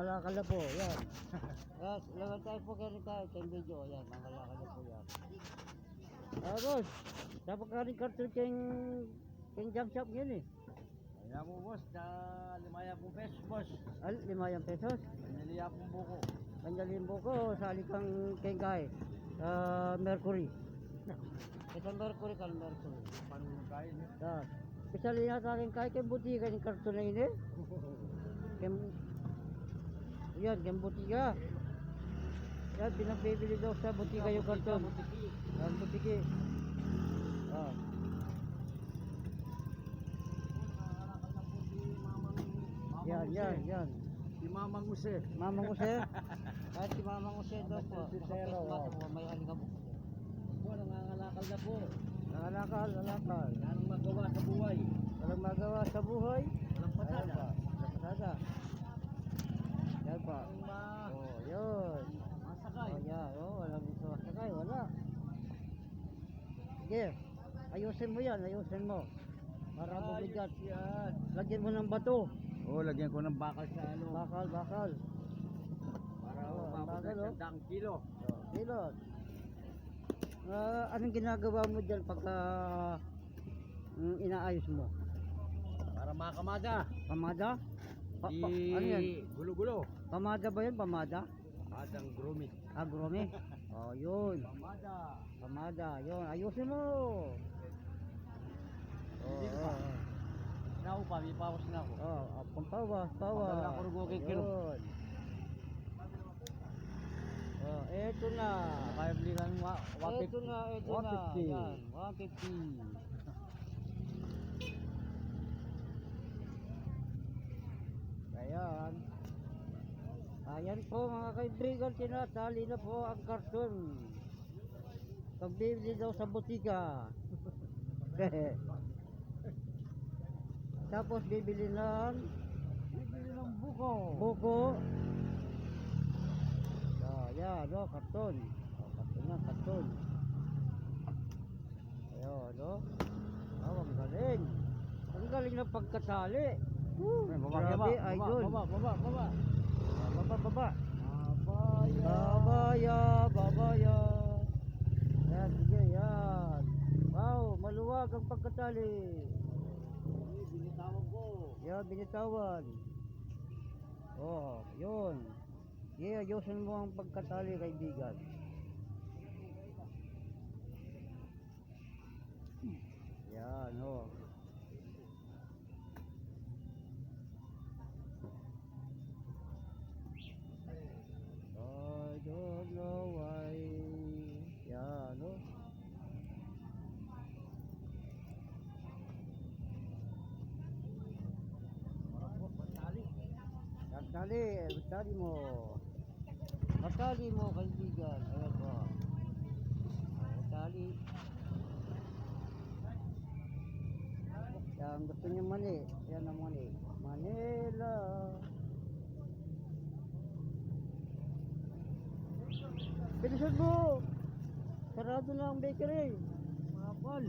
Mangalakal na po, yan. Yan, lawan tayo po kayo kayong video, yan, mangalakal na po yan. Boss, dapat ka rin karton kayong jump shop yun eh. Kaya po boss, na 5 pesos boss. 5 pesos? Pinaliya pong buko. Panjalin buko, sali kang kengkay. Mercury. Isang Mercury kan Mercury. Paano kain? Yan. Pisali na sa akin kahit kayong buti kayong karton na yun eh. Yan, kayong butika. Yan, pinapibili daw sa butika yung karton. Yan, butiki. Ah. Yan. Si Mamang Jose. Mamang Jose. Kahit si Mamang Jose daw po. May alikabok. Po, nangangalakal na po. Nangalakal. Anong magawa sa buhay? Walang magawa sa buhay. Walang pasada. Walang pasada. Yan pa. Oh, yun. Masakay. Oh, yan. Oh, walang masakay. Wala. Sige. Ayusin mo yan. Ayusin mo. Para mabigat. Yan. Lagyan mo ng bato. Oh, lagyan ko ng bakal sa ano. Bakal. Para ang umabot bakal, ng 100 kilo. Kilot. Anong ginagawa mo dyan pagka inaayos mo? Para makamada. Pamada? Di Ano yan? gulo-gulo. Pamada ba yan? Pamada? Madang grumi. Agrome? Oh, yun. Pamada. Pamada. Yun. Ayusin mo. Hindi pa. Naku pa, may pawas na ako. Pampawas. Pampawas ako ng gugay kilo. Yun. Eto na. Kaya bili ng Eto na. 150. Yan. 150. Ayan. Ayan po mga kaibigan, tinatali na po ang karton. Pagbibili daw sa butika. Tapos bibili ng buko. buko. Ayan, karton. Karton. Ayan, ang galing. Ang galing ng pagkatali. Grabe, idol. Baba. Baba. Babaya. Babaya. Yan, sige, yan. Wow, maluwag ang pagkatali. Binitawan ko. Yan, binitawan. Oh, yun. Yeah, ayusin mo ang pagkatali, kaibigan. Yan, oh. I don't know why. Yan, oh. Pagtali mo. Pagtali mo, kaibigan. Ayan po. Pagtali. Yan, gusto niyo mani. Yan ang mani. Manila. Bilisan mo. Sarado na ang bakery. Mapal.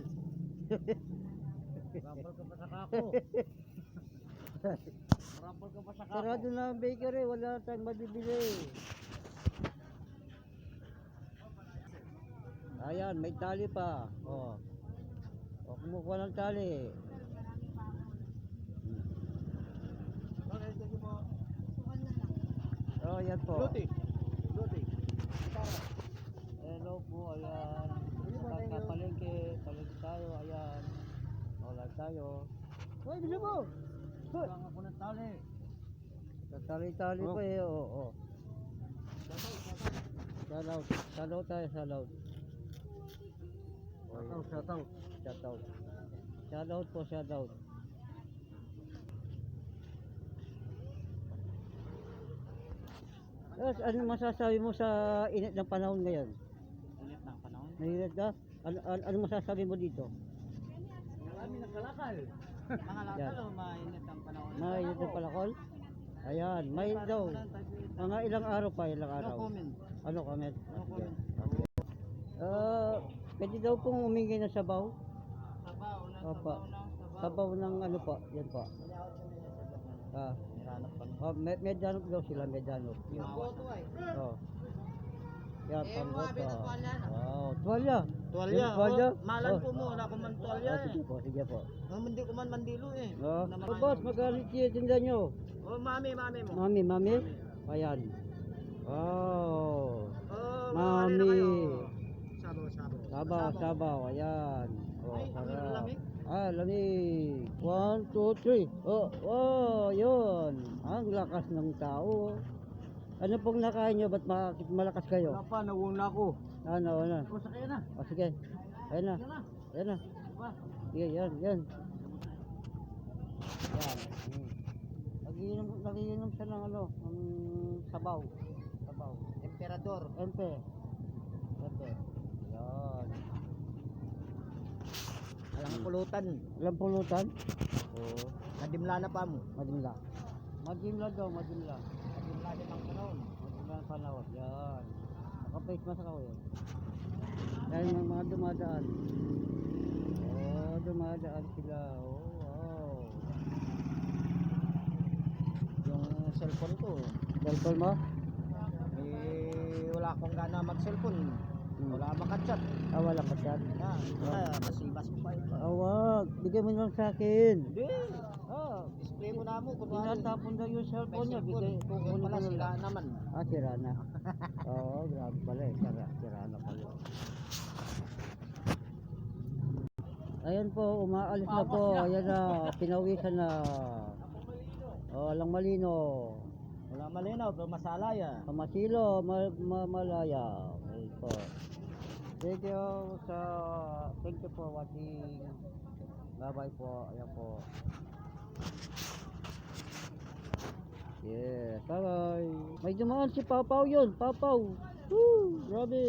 Rapal ka pa sa kako. Rapal ka pa sa kako. Sarado na ang bakery. Wala tayong mabibili. Ayan, may tali pa. Oh. O, kumukuha ng tali. Oh, yan po. Luti. Hello po, ayan. Palengke tayo, ayan. Wala tayo. Hoy, bilo mo! Kulang ako ng tali. Tali pa eh, oo. Shoutout tayo, shoutout. Shoutout po, shoutout. Ano masasabi mo sa init ng panahon ngayon? Init ng panahon. Mainit ka? Ano masasabi mo dito? Marami nagkalakal. Mga lakal o mainit ang panahon. Mainit ng palakol? Ayan, mainit daw. Mga ilang araw pa, ilang araw. No comment. Ano comment? No comment. Pwede daw pong humingi ng sabaw. Sabaw Opo. Sabaw ng ano po, yan po. Niranap pa. Oh, Medyanop daw sila, Medyanop. Yung boto ay. Oh. Yan, Eh, pamboto. mga pinatuwalya na. Wow, tuwalya. Tuwalya. Yung tuwalya? Malan Oh. po mo, wala ko man tuwalya eh. Sige po, sige po. Hindi ko man mandilo eh. Oh, Naman- oh boss, magalit siya tinda nyo. Oh, mami mo. Mami. Ayan. Wow. Oh, Mami. mami. Sabaw. Ayan. Oh, Ay, ang sarap. lamig. Ah, lamig. 1, 2, 3. Oh, yun. Ang lakas ng tao. Ano pong nakain nyo? Ba't malakas kayo? Wala pa, nauna ko. Ano? O, sakay na. O, sige. Ayan na. Yan na. Ayan na. Diba? Sige, yan. Yan. Nagiinom siya ng ano, ng sabaw. Emperador. Ente. Yan. Alang pulutan. Alam pulutan? Oo. Nadimla na pa mo. Madimla. Madimla daw, madimla. Nadimla din ang panahon. Madimla ang panahon. Yan. Naka-face mask ako yun. Dahil may mga dumadaan. Oh, dumadaan sila. Oh, wow. Yung cellphone ko. Cellphone mo? Eh, wala akong gana mag-cellphone. Wala makachat. Wala ka chat. Kaya masibas mo pa ito. Wag. Bigyan mo lang sa akin. Hindi. Display mo na mo. Tinatapon daw yung cellphone niya. Bigay. Kung pala sila naman. Sira na. Oo, grabe pala eh. Sira na pala. Ayan po, umaalis na po. Ayan na, pinawisan na. Walang malino. Wala malinaw, pero masalaya. Pamasilo, malaya. Ayan po. Thank you for watching. Bye-bye po. Ayan po. Yes, bye-bye. May dumaan si Papaw yun. Papaw. Woo, grabe.